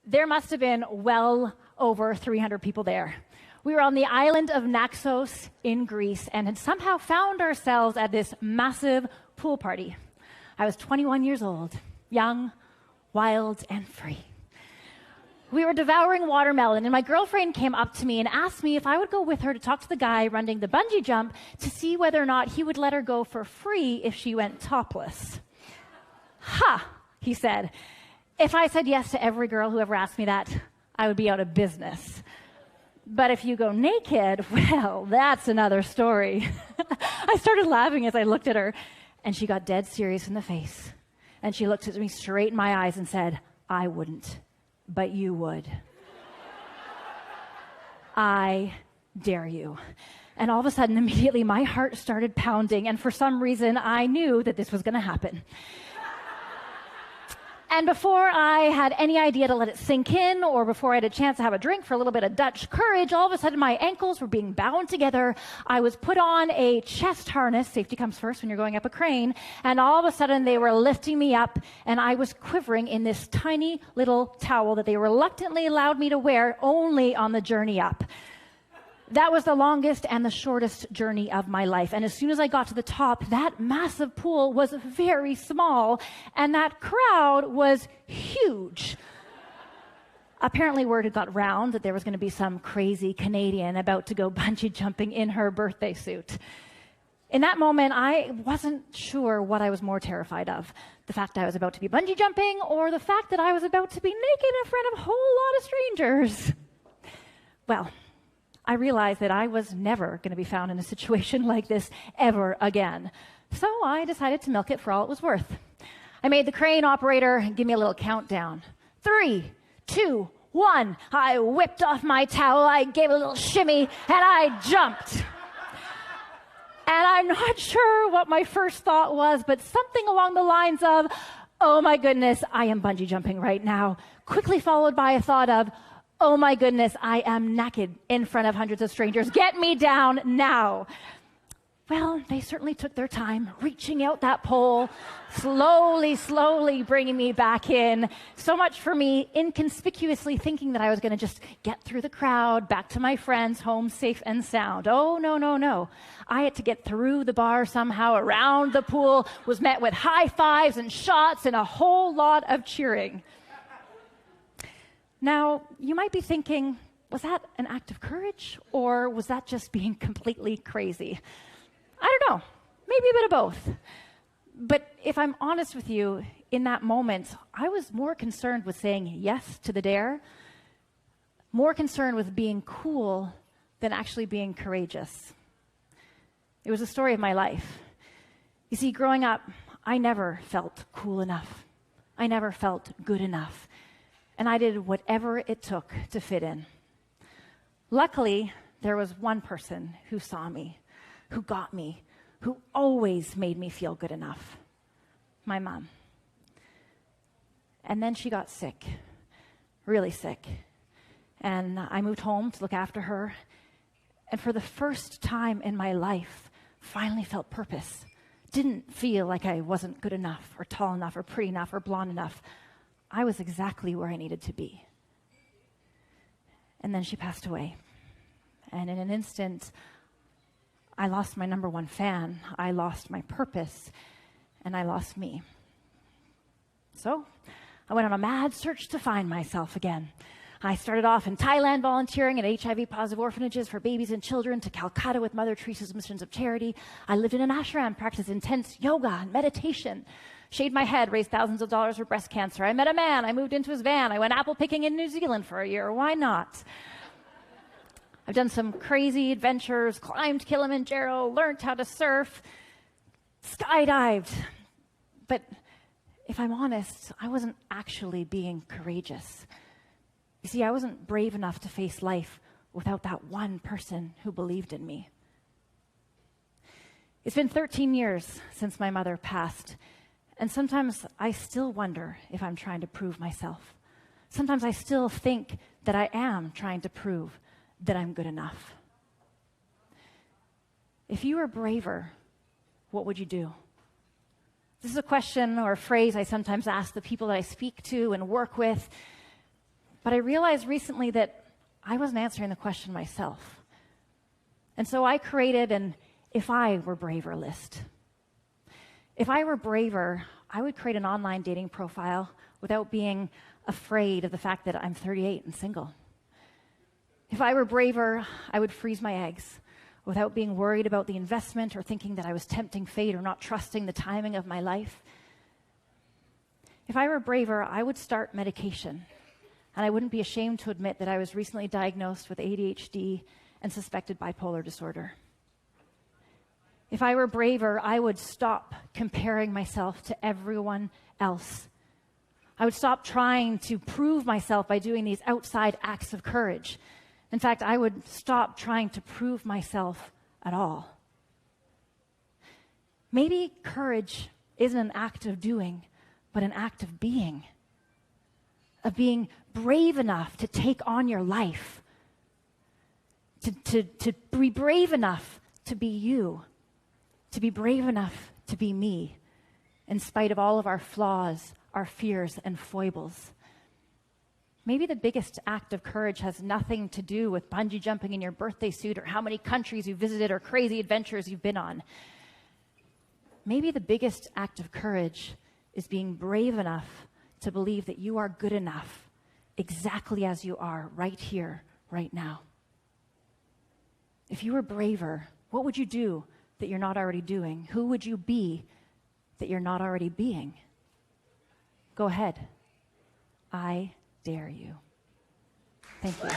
There must have been well over 300 people there. We were on the island of Naxos in Greece and had somehow found ourselves at this massive pool party. I was 21 years old, young, wild, and free. We were devouring watermelon, and my girlfriend came up to me and asked me if I would go with her to talk to the guy running the bungee jump to see whether or not he would let her go for free if she went topless. Ha, he said. If I said yes to every girl who ever asked me that, I would be out of business. But if you go naked, well, that's another story. I started laughing as I looked at her, and she got dead serious in the face. And she looked at me straight in my eyes and said, I wouldn't, but you would. I dare you. And all of a sudden, immediately, my heart started pounding, and for some reason, I knew that this was going to happen. And before I had any idea to let it sink in, or before I had a chance to have a drink for a little bit of Dutch courage, all of a sudden my ankles were being bound together. I was put on a chest harness. Safety comes first when you're going up a crane. And all of a sudden they were lifting me up, and I was quivering in this tiny little towel that they reluctantly allowed me to wear only on the journey up. That was the longest and the shortest journey of my life. And as soon as I got to the top, that massive pool was very small, and that crowd was huge. Apparently, word had got round that there was going to be some crazy Canadian about to go bungee jumping in her birthday suit. In that moment, I wasn't sure what I was more terrified of, the fact that I was about to be bungee jumping or the fact that I was about to be naked in front of a whole lot of strangers. Well, I realized that I was never going to be found in a situation like this ever again. So I decided to milk it for all it was worth. I made the crane operator give me a little countdown. 3, 2, 1. I whipped off my towel, I gave a little shimmy, and I jumped. And I'm not sure what my first thought was, but something along the lines of, oh my goodness, I am bungee jumping right now. Quickly followed by a thought of, oh my goodness, I am naked in front of hundreds of strangers. Get me down now. Well, they certainly took their time reaching out that pole, slowly bringing me back in. So much for me inconspicuously thinking that I was going to just get through the crowd, back to my friends, home safe and sound. Oh, no. I had to get through the bar somehow, around the pool, was met with high fives and shots and a whole lot of cheering. Now, you might be thinking, was that an act of courage, or was that just being completely crazy? I don't know, maybe a bit of both. But if I'm honest with you, in that moment, I was more concerned with saying yes to the dare, more concerned with being cool than actually being courageous. It was the story of my life. You see, growing up, I never felt cool enough. I never felt good enough. And I did whatever it took to fit in. Luckily, there was one person who saw me, who got me, who always made me feel good enough. My mom. And then she got sick, really sick. And I moved home to look after her. And for the first time in my life, finally felt purpose. Didn't feel like I wasn't good enough or tall enough or pretty enough or blonde enough. I was exactly where I needed to be. And then she passed away. And in an instant, I lost my number one fan, I lost my purpose, and I lost me. So I went on a mad search to find myself again. I started off in Thailand volunteering at HIV-positive orphanages for babies and children, to Calcutta with Mother Teresa's Missions of Charity. I lived in an ashram, practiced intense yoga and meditation. Shaved my head, raised thousands of dollars for breast cancer. I met a man, I moved into his van. I went apple picking in New Zealand for a year. Why not? I've done some crazy adventures, climbed Kilimanjaro, learned how to surf, skydived. But if I'm honest, I wasn't actually being courageous. You see, I wasn't brave enough to face life without that one person who believed in me. It's been 13 years since my mother passed. And sometimes I still wonder if I'm trying to prove myself. Sometimes I still think that I am trying to prove that I'm good enough. If you were braver, what would you do? This is a question or a phrase I sometimes ask the people that I speak to and work with. But I realized recently that I wasn't answering the question myself. And so I created an "if I were braver" list. If I were braver, I would create an online dating profile without being afraid of the fact that I'm 38 and single. If I were braver, I would freeze my eggs without being worried about the investment or thinking that I was tempting fate or not trusting the timing of my life. If I were braver, I would start medication, and I wouldn't be ashamed to admit that I was recently diagnosed with ADHD and suspected bipolar disorder. If I were braver, I would stop comparing myself to everyone else. I would stop trying to prove myself by doing these outside acts of courage. In fact, I would stop trying to prove myself at all. Maybe courage isn't an act of doing, but an act of being brave enough to take on your life, to be brave enough to be you, to be brave enough to be me, in spite of all of our flaws, our fears, and foibles. Maybe the biggest act of courage has nothing to do with bungee jumping in your birthday suit or how many countries you visited or crazy adventures you've been on. Maybe the biggest act of courage is being brave enough to believe that you are good enough exactly as you are right here, right now. If you were braver, what would you do that you're not already doing? Who would you be that you're not already being? Go ahead. I dare you. Thank you.